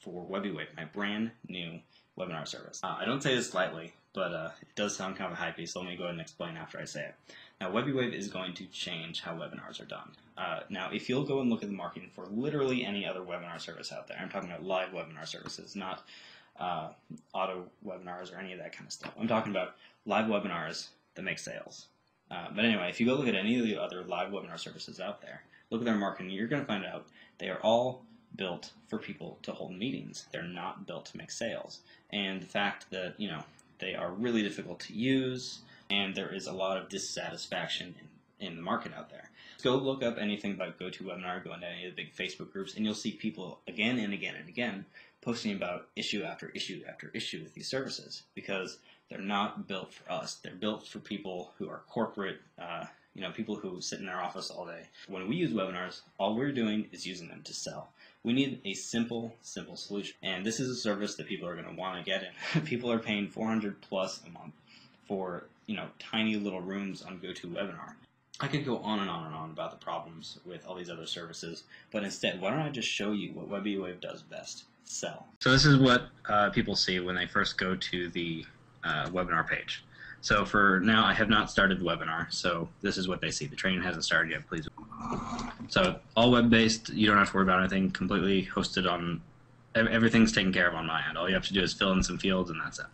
for WebiWave, my brand new webinar service. I don't say this lightly, but it does sound kind of hypey, so let me go ahead and explain after I say it. Now, WebiWave is going to change how webinars are done. Now, if you'll go and look at the marketing for literally any other webinar service out there, I'm talking about live webinar services, not auto webinars or any of that kind of stuff. I'm talking about live webinars that make sales. But anyway, if you go look at any of the other live webinar services out there, look at their marketing, you're going to find out they are all built for people to hold meetings. They're not built to make sales. And the fact that, you know, they are really difficult to use, and there is a lot of dissatisfaction in the market out there. Go look up anything about GoToWebinar, go into any of the big Facebook groups, and you'll see people again and again and again posting about issue after issue after issue with these services, because they're not built for us. They're built for people who are corporate, you know, people who sit in their office all day. When we use webinars, all we're doing is using them to sell. We need a simple solution. And this is a service that people are going to want to get in. People are paying $400 plus a month for, you know, tiny little rooms on GoToWebinar. I could go on and on and on about the problems with all these other services, but instead, why don't I just show you what WebiWave does best? Sell. So this is what people see when they first go to the webinar page. So for now, I have not started the webinar, so this is what they see. The training hasn't started yet, please. So all web-based, you don't have to worry about anything, completely hosted on, everything's taken care of on my end. All you have to do is fill in some fields and that's it.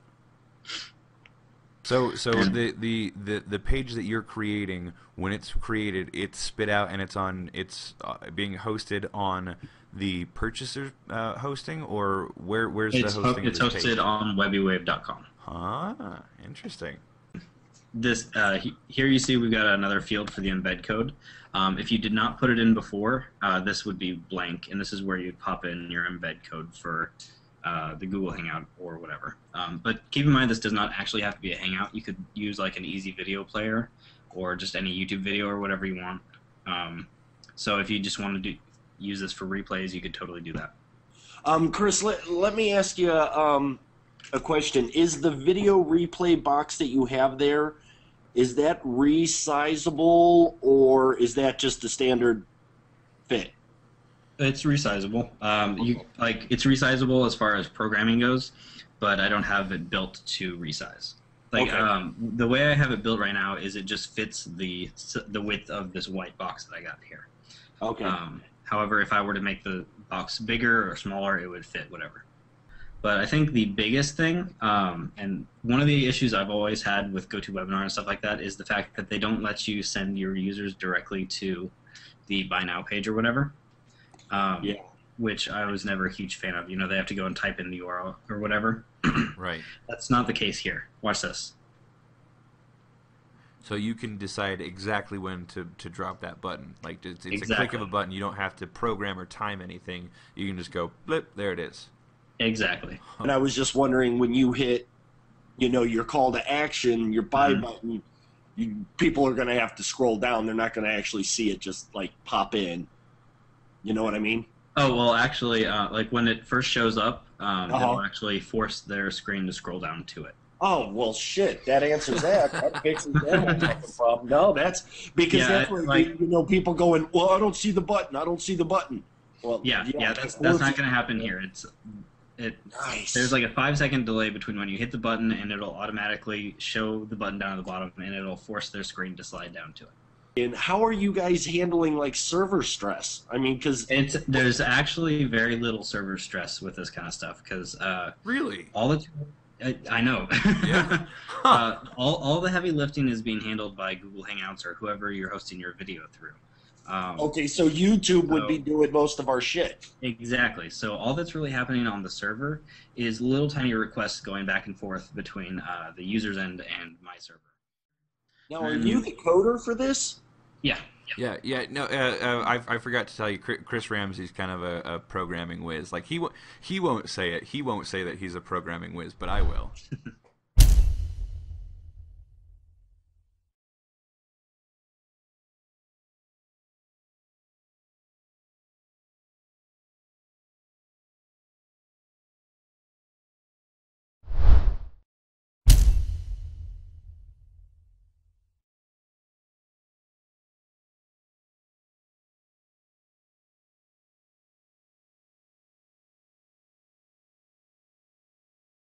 So the page that you're creating, when it's created, it's spit out and it's being hosted on the purchaser hosting, or where's the hosting? It's hosted on WebiWave.com. Ah, interesting. This here you see we've got another field for the embed code. If you did not put it in before, this would be blank, and this is where you'd pop in your embed code for the Google Hangout or whatever. But keep in mind, this does not actually have to be a Hangout. You could use like an easy video player or just any YouTube video or whatever you want. So if you just want to use this for replays, you could totally do that. Chris, let me ask you a question. Is the video replay box that you have there, is that resizable, or is that just a standard fit? It's resizable. It's resizable as far as programming goes, but I don't have it built to resize. Like, okay. The way I have it built right now is it just fits the width of this white box that I got here. Okay. However, if I were to make the box bigger or smaller, it would fit whatever. But I think the biggest thing, and one of the issues I've always had with GoToWebinar and stuff like that, is the fact that they don't let you send your users directly to the Buy Now page or whatever. Yeah. Which I was never a huge fan of. You know, they have to go and type in the URL or whatever. Right. That's not the case here. Watch this. So you can decide exactly when to drop that button. Like, it's Exactly. a click of a button. You don't have to program or time anything. You can just go, blip, there it is. Exactly. And I was just wondering, when you hit, you know, your call to action, your buy button, people are going to have to scroll down. They're not going to actually see it just, like, pop in. You know what I mean? Oh, well, actually, like when it first shows up, it'll actually force their screen to scroll down to it. Oh, well, shit, that answers that. That fixes that problem. No, that's because that's where, like, you know, people going, well, I don't see the button. I don't see the button. Well, yeah, that's not going to happen here. Nice. There's like a 5-second delay between when you hit the button and it'll automatically show the button down at the bottom, and it'll force their screen to slide down to it. And how are you guys handling, like, server stress? I mean, because there's actually very little server stress with this kind of stuff, because really, I know. Yeah. All the heavy lifting is being handled by Google Hangouts or whoever you're hosting your video through. Okay, so YouTube would be doing most of our shit. Exactly. So all that's really happening on the server is little tiny requests going back and forth between the user's end and my server. Now, are you the coder for this? Yeah. No, I forgot to tell you, Chris Ramsey's kind of a programming whiz. Like, he won't say it. He won't say that he's a programming whiz, but I will.